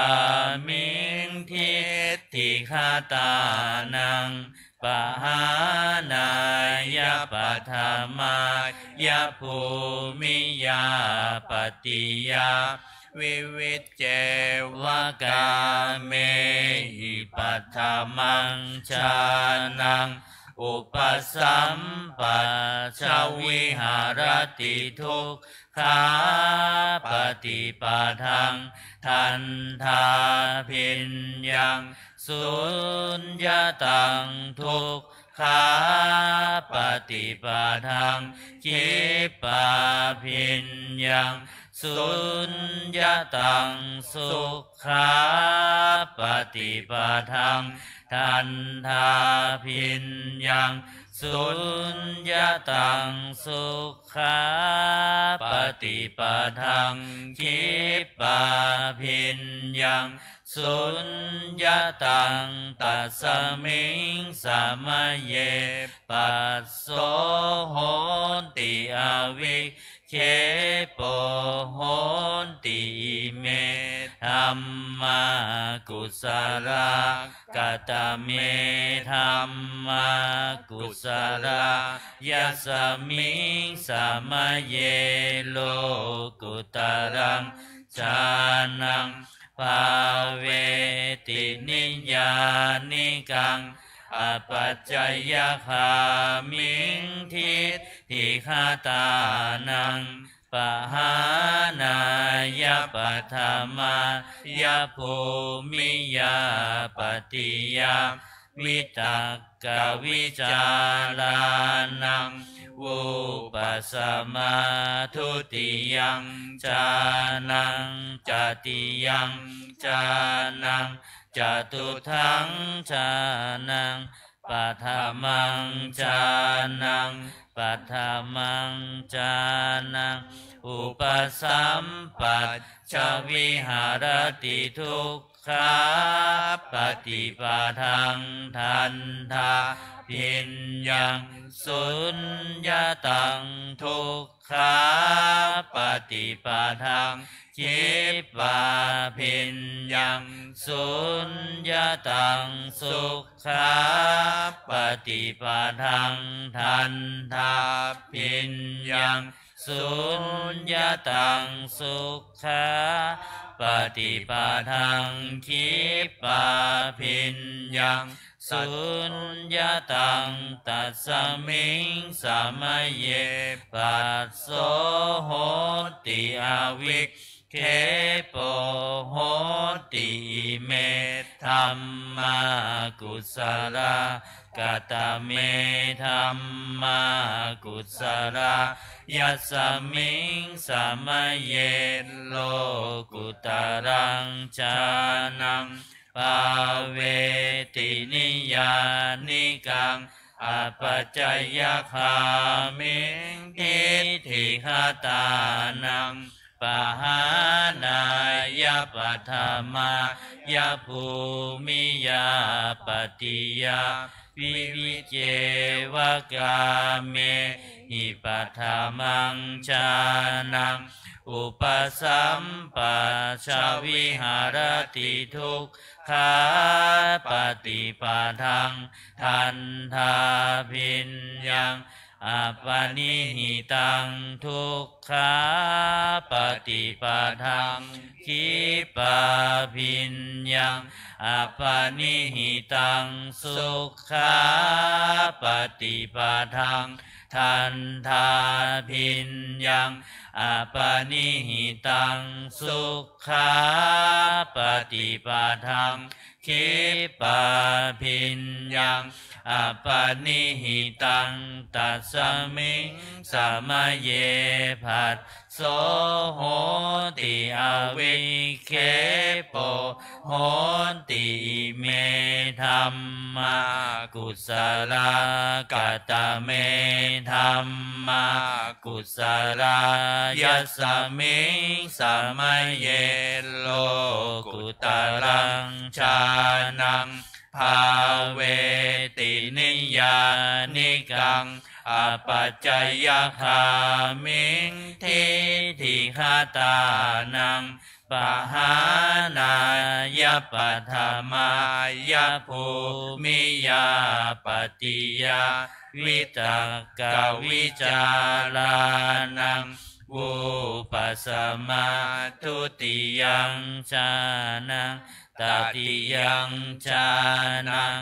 มิงทิฏฐิคาตานังปหานายาปัฏฐมายาภูมิยาปฏิยาวิวิจเจวกาเมหิปัฏฐมังชานังอุปสัมปัชวิหารติทุกขาปฏิปทังทันทาพิญญังสุญญตังทุกขาปฏิปทังคิปาพิญญังสุญญตังสุขาปฏิปทังทันทาพิญญังสุญญตังสุขาปฏิปทังคิปาพิญญังสุญญตังตัสมิงสามเยปัสโสโหติอวิเคปโหติเมธัมมากุสลากตเมธัมมากุสลายัสมิงสามเยโลกุตรังจานังภาเวตินิยานิกังอปัจจยคามิงทิฏฐิคาตานังปหานายาปัฏฐมายาภูมิยาปฏิยาวิตักกวิจารานังวุปสัมมาทุติยังจานังจติยังจานังจตุทังจานังปัฏฐมังจานังปัฏฐมังจานังอุปสัมปัชชวิหารติทุกขาปฏิปทังทันทาพิญญังสุญญตังทุกขาปฏิปทังคิปาพิญญังสุญญตังสุขาปฏิปทังทันทาพิญญังสุญญตังสุขาปฏิปทังคิปาพิญญังสุญญตังตัสสมิงสามเยปัสโสโหติอวิเคปโหติเมธัมมากุสลากตเมธัมมากุสลายัสมิงสามเยโลกุตรังจานังภาเวตินิยานิกังอปัจจยคามิงทิฏฐิคาตานังปหานายาปัฏฐมายาภูมิยาปฏิยาวิวิเจวกาเมหิปัฏฐมังชานังอุปสัมปัชวิหารติทุกขาปฏิปทังทันทาพิญญัง อัปปนิหิตังทุกขาปฏิปทังคิปะพิญญังอัปปนิหิตังสุขาปฏิปทังทันทาพิญญังอัปปนิหิตังสุขาปฏิปทังคิปะพิญญังอัปปนิหิตังตัสสมิงสมัยเยภัสโสโหติอวิเคปโหติเมธัมมากุศลกตเมธัมมากุศลยัสสมิงสมัยเยโลกุตรังชานังภาเวตินิยานิกังอปัจจยคามิงทิฏฐิคตานังปหานายปัฏฐมายภูมิยาปฏิยาวิตกวิจารานังวุปัสสมาทุติยังชานังตติยังชานัง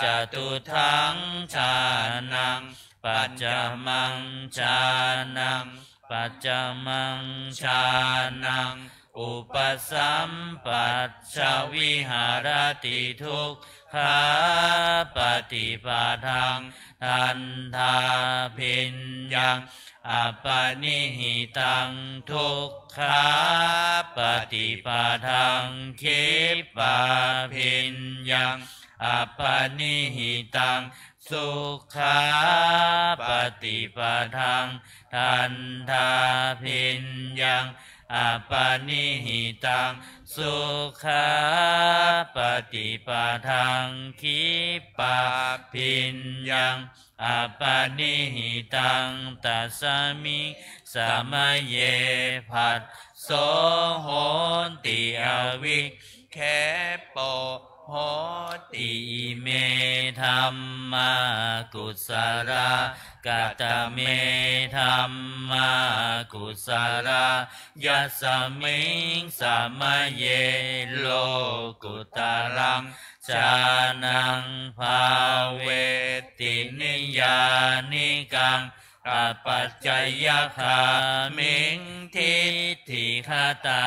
จตุทังชานังปัจจมังชานังปัจจมังชานังอุปสัมปัชชวิหารติทุกขาปฏิปทังทันทาพิญญังอัปปนิหิตังทุกขาปฏิปทังคิปะพิญญังอัปปนิหิตังสุขาปฏิปทังทันทาพิญญังอัปปนิหิตังสุขาปฏิปทังคิปะพิญญังอัปปนิหิตังตัสสมิงสมัยเยภัสโสโหติอวิเคปโหติเมธัมมากุศลกัตเมธัมมากุศลยัสสมิงสมัยเยโลกุตรังชานังภาเวตินิยานิกังอปัจจยคามิงทิฏฐิคตา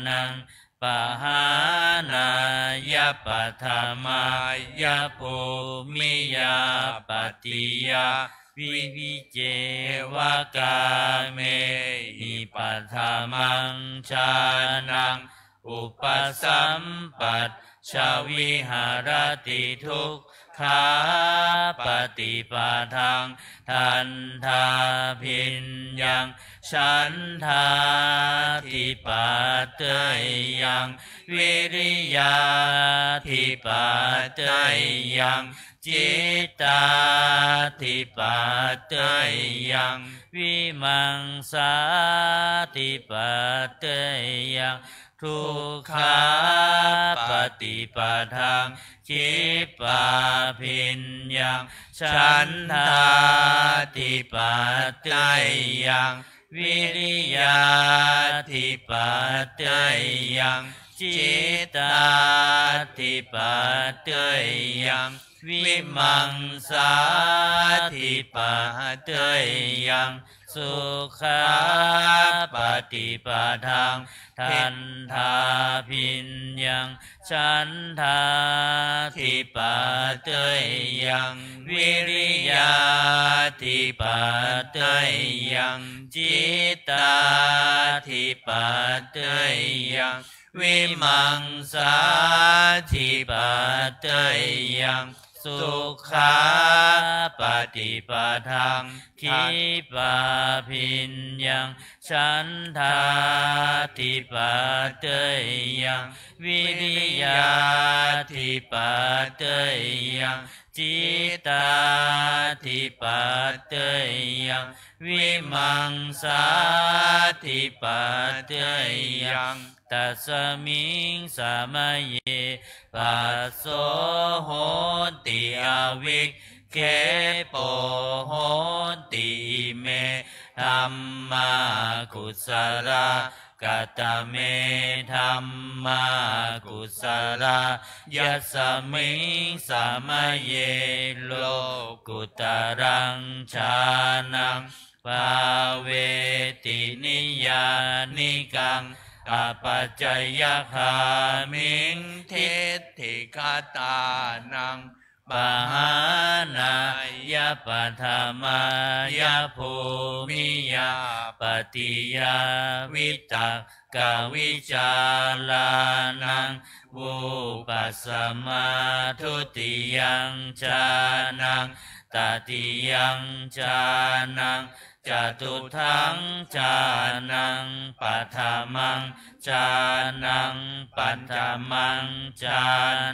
นังปหานายปัฏฐมายภูมิยาปฏิยาวิวิเจวกาเมหิปัฏฐมังชานังอุปสัมปัชชวิหารติทุกขาปฏิปทังทันทาพิญญังฉันทาธิปัตเตยังวิริยาธิปัตเตยังจิตตาธิปัตเตยังวิมังสาธิปัตเตยังทุกขาปฏิปทังคิปะพิญญังฉันทาธิปัตเตยังวิริยาธิปัตเตยังจิตตาธิปัตเตยังวิมังสาธิปัตเตยังสุขาปฏิปทังทันทาพิญญังฉันทาธิปัตเตยังวิริยาธิปัตเตยังจิตตาธิปัตเตยังวิมังสาธิปัตเตยังสุขาปฏิปทังคิปะพิญญังฉันทาธิปัตเตยังวิริยาธิปัตเตยังจิตตาธิปัตเตยังวิมังสาธิปัตเตยังตัสสมิงสมัยเยภัสโสโหติอวิเค เขโปโหติเมธัมมากุศลกัตตเมธัมมากุศลยัสสมิงสามเยโลกุตรังชานังภาเวตินิยานิกังอปัจจยคามิงทิฏฐิคตานังปหานายะปัฏมายะภูมิยาปฏิยาวิตกวิจาลานังวุปัสสมาทุติยังจานังตติยังจานังจตุทังจานังปัฏฐมังจานังปัฏฐมังจา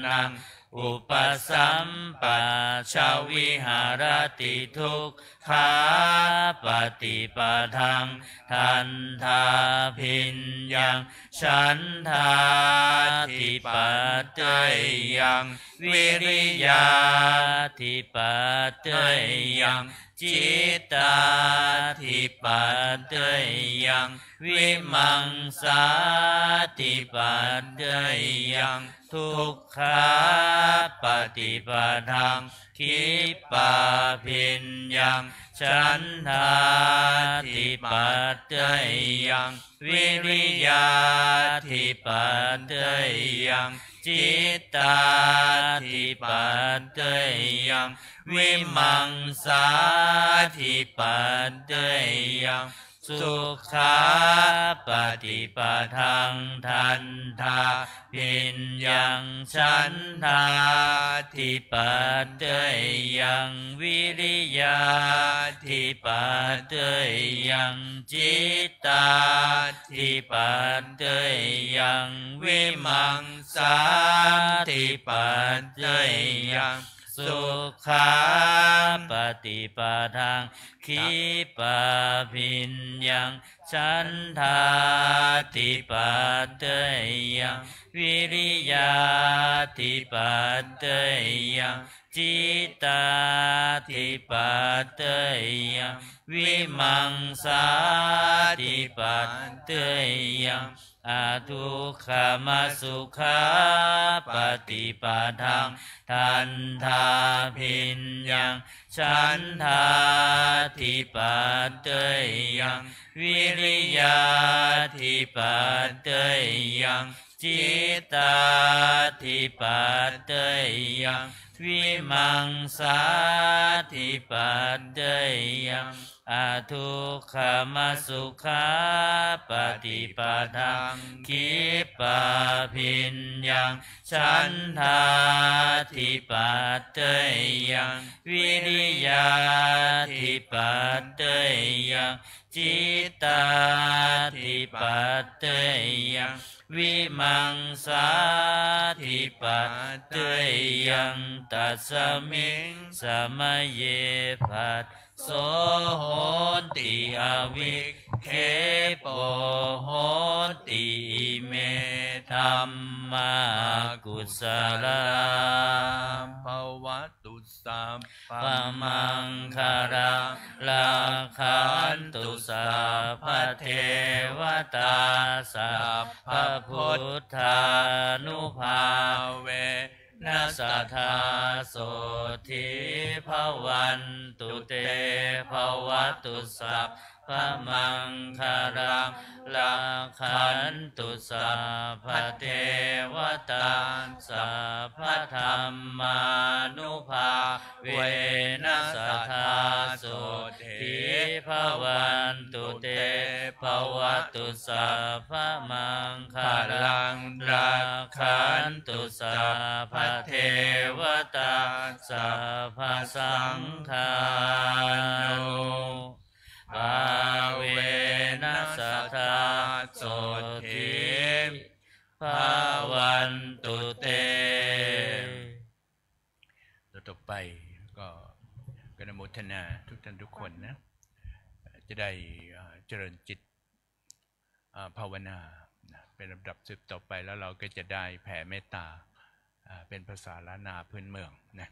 นังอุปสัมปัชวิหารติทุกขาปฏิปทังทันทาพิญญังฉันทาธิปัตเตยังวิริยาธิปัตเตยังจิตตาธิปัตเตยังวิมังสาธิปัตเตยังทุกขาปฏิปทังคิปาพิญญังฉันทาธิปัตเตยังวิริยาธิปัตเตยังจิตตาธิปัตเตยังวิมังสาธิปัตเตยังสุขาปฏิปทังทันทาพิญญังฉันทาธิปัตเตยังวิริยาธิปัตเตยังจิตตาธิปัตเตยังวิมังสาธิปัตเตยังสุขาปฏิปทังคิปาพิญญังฉันทาธิปัตเตยังวิริยาธิปัตเตยังจิตตาธิปัตเตยังวิมังสาธิปัตเตยังอาทุกขมสุขาปฏิปทังทันทาพิญญังฉันทาธิปัตเตยังวิริยาธิปัตเตยังจิตตาธิปัตเตยังวิมังสาธิปัตเตยังอาทุกขมสุขาปฏิปทังคิปาพิญญังฉันทาธิปัตเตยังวิริยาธิปัตเตยังจิตตาธิปัตเตยังวิมังสาธิปัตเตยังตัสมิงสมเยภัสโสโหติอวิคเขโปโหติเมธัมมากุศลภวตุสัพพมังคารังลักขันตุสัพพเทวตาสัพพพุทธานุภาเวนัสสัทธาโสทิภวันตุเตภวตุสัพพมังคารังลักขันตุสัพพเทวตาสัพพธัมมานุภาเวนัสสัทธาโสทิภวันตุเตภวตุสัพพมังคารังลักขันตุสัพพเทวตาสัพพสังฆานุภาเวนัสสัทธาโสทิภวันตุเตต่อไปก็อนุโมทนาทุกท่านทุกคนนะจะได้เจริญจิตภาวนาเป็นลำดับสืบต่อไปแล้วเราก็จะได้แผ่เมตตาเป็นภาษาล้านนาพื้นเมืองนะ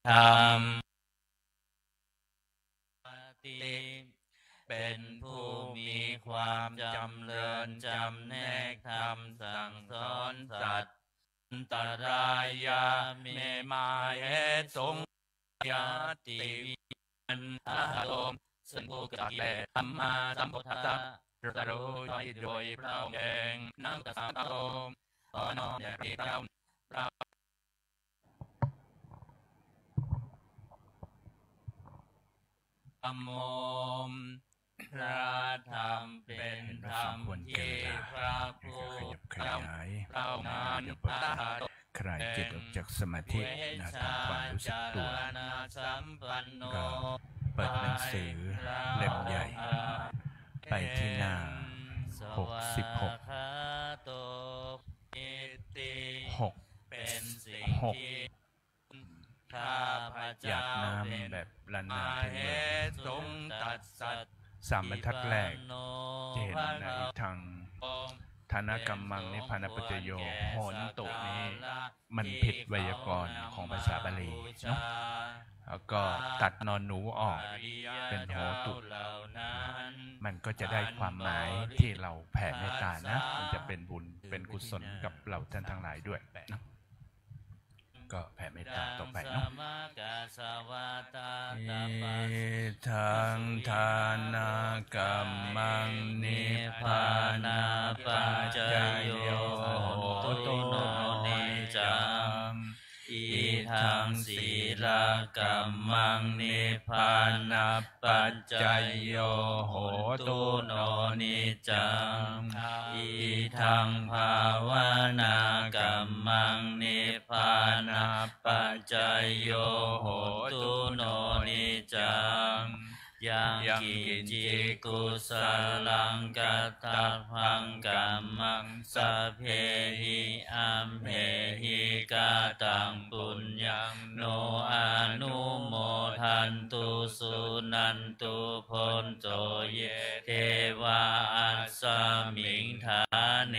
ธรรมเป็นผู้มีความจำเริญจำแนกธรรมสั่งสอนสัตว์อันตรายาเมมาเหตุสงยาติวิอันอารมณ์ซึ่งผู้กิเลสธรรมาสัมพุทธะจะรู้โดยพระองค์เองนั่งกษัตริย์อารมณ์ขอน้อมแด่พระธรรมพระธรรมเป็นธรรมที่พระผู้ทำงานพระคลายจิตออกจากสมาธินะทำความรู้สึกตัวก็เปิดหนังสือเล่มใหญ่ไปที่หน้า66หยาดน้ำแบบละนาเทงสามบรรทัดแรกเห็นในทางธนกรรมังนิพพานปัจจโยโหนตุนี้มันผิดไวยากรณ์ของภาษาบาลีเนาะแล้วก็ตัดนอนหนูออกเป็นโหตุมันก็จะได้ความหมายที่เราแผ่เมตตานะมันจะเป็นบุญเป็นกุศลกับเราท่านทั้งหลายด้วยนะก็แผ่เมตตาต่อไปเนาะทังทานากรรมังนิพพานาปัจจโยโหตุโนนิจังอีทังศีลกัมมังนิพพานาปัจจโยโหตุโนนิจังอีทังภาวนากัมมังนิพพานาปัจจโยโหตุโนนิจังยังกินจิกุสลังกัตถะพังกัมมังสัพเพหิอัมเพหิกาตังปุญญังโนอนุโมทันตุสุนันตุพนโตเยเทวาอัสสมิงฐาเน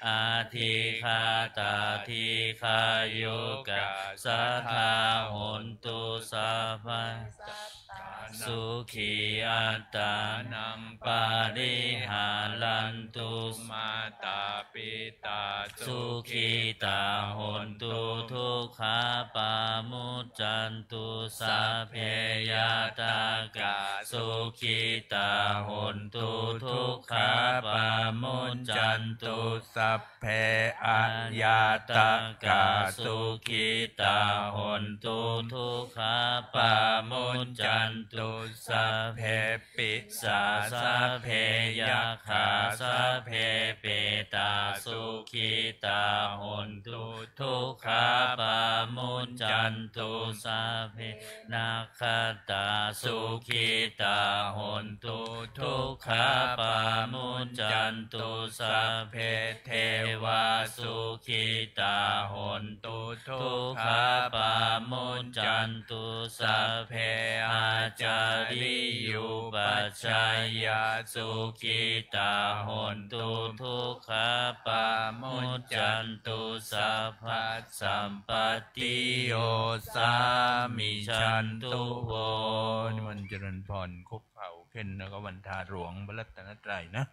อาทิคาตาทิคายุกะสัทธาโหนตุสัพพะสุขีอัตตานังปาริหารันตุมาตาปิตาสุขีตาโหนตุทุกขาปามุจจันตุสัพเพยตากาสุขีตาโหนตุทุกขาปามุจจันตุสัพเพอัญญาตากาสุขีตาโหนตุทุกขาปามุจจันตุสัพเพปิสาสัพเพยัคขาสัพเพเปตาสุขิตาโหนตุทุกขาปามุจจันตุสัพเพนาคตาสุขิตาโหนตุทุกขาปามุจจันตุสัพเพเทวาสุขิตาโหนตุทุกขาปามุจจันตุสัพเพอาจาริยุปัจจายาสุขิตาโหนตุทุกขาปามุจจันตุสัพพะสัมปติโยสามิชันตุโวนิมนต์เจริญพรคุกเข่าขึ้นแล้วก็วันทาหลวงพระรัตนตรัยนะ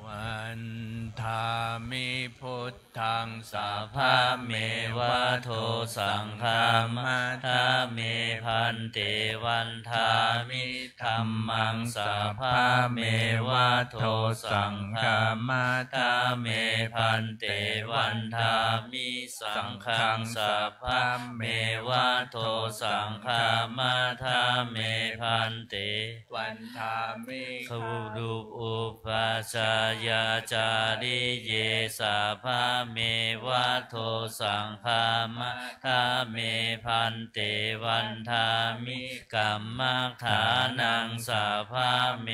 วันทามิพุทธังสัพพะเมวะโทสังฆามัทธาเมพันเตวันทามิธัมมังสัพพะเมวะโทสังฆามัทธาเมพันเตวันทามิสังฆังสัพพะเมวะโทสังฆามัทธาเมพันเตวันทามิขวุอุปัสสยาจาริเยสัพพะเมวะโทสังฆามัทธาเมพันเตวันทามิกัมมัฏฐานังสัพพะเม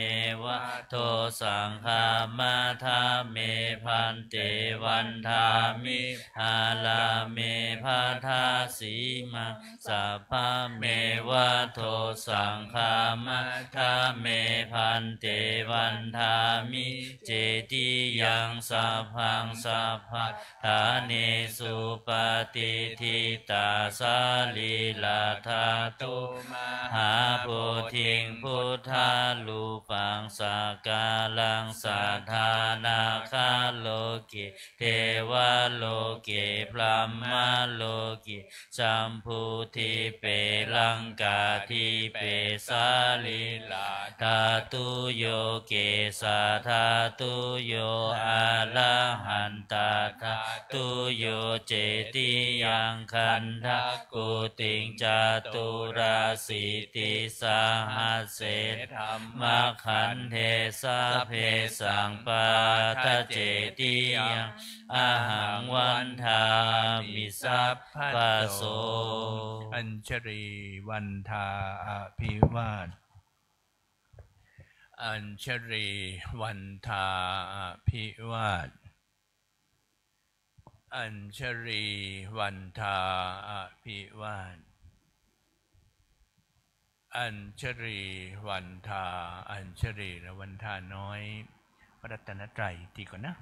วะโทสังฆามัทธาเมพันเตวันทามิอาลาเมพัทธาสีมาสัพพะเมวะโทสังฆามัทธาเมพันเตวันทามิเจ ติยังสัพพังสัพพะทานิสุปฏิทิตาสาลีลาธาตุมหาโพธิงพุทธาลูปังสากาลังสัทธานาคาโลกิเทวโลกิพรหมโลกิสัมพุทิเปลังกาทิเปสาลีลาธาตุโยเกสาธาตุโยอาละหันตาธาตุโยเจติยังคันทะกุติงจตุราสิติสาหัสเสธรรมขันเทสะเพสังปาทะเจติยังอาหังวันทามิสัพพะโสอัญชรีวันทาอภิวาทอัญชรีวันทาอภิวาทอัญชรีวันทาอภิวาทอัญชรีวันทาอัญชรีและวันทาน้อยพระรัตนตรัยทีก่อนนะ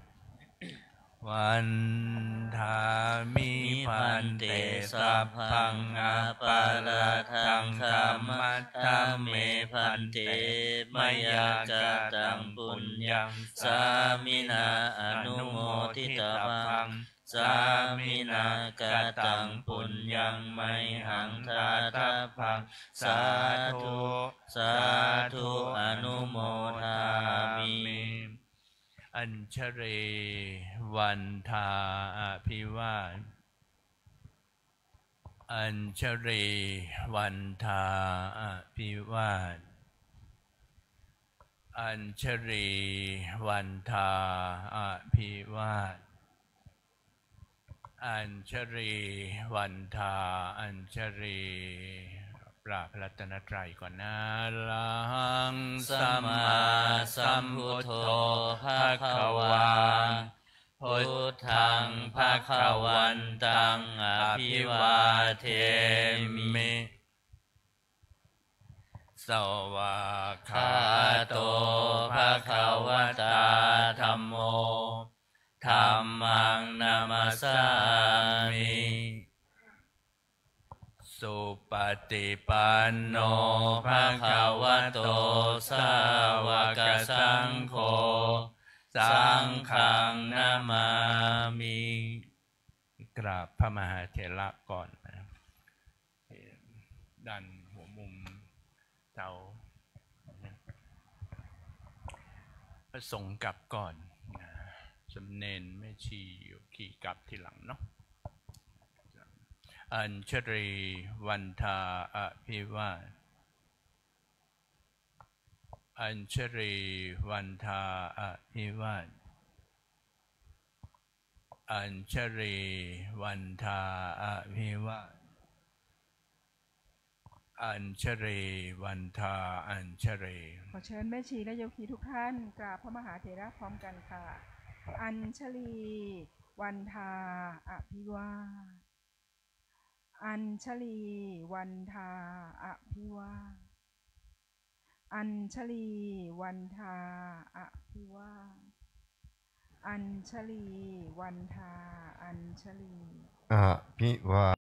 วันทามิพันเตสัพพังอปาราทังคัมมัตถะเมพันเตมยากตังปุญญังสามินาอนุโมทิตวังสามินากตังปุญญังไมหังทาทะพังสาธุสาธุอนุโมทามิอัญชรีวันทาอภิวาทอัญชรีวันทาอภิวาทอัญชรีวันทาอภิวาทอัญชรีวันทาอัญชรีกราบพระรัตนตรัยก่อนนะลังสัมมาสัมพุทโธภะคะวาพุทธังภะคะวันตังอภิวาเทมิสวากขาโตภะคะวตาธัมโมธัมมังนามัสสามิสุปฏิปันโนภะคะวะโตสาวกสังโฆสังฆังนามามิกราบพระมหาเถระก่อนนะด้านหัวมุมเตาพระสงฆ์กลับก่อนสมเณรแม่ชีอยู่ขี่กลับทีหลังเนาะอัญชรีวันทาอภิวาทอัญชรีวันทาอภิวาทอัญชรีวันทาอภิวาทอัญชรีวันทาอัญชรีขอเชิญแม่ชีและโยคีทุกท่านกราบพระมหาเถระพร้อมกันค่ะอัญชลีวันทาอภิวาทอัญชลีวันทาอภิวาทอัญชลีวันทาอภิวาทอัญชลีวันทาอัญชลีอภิวา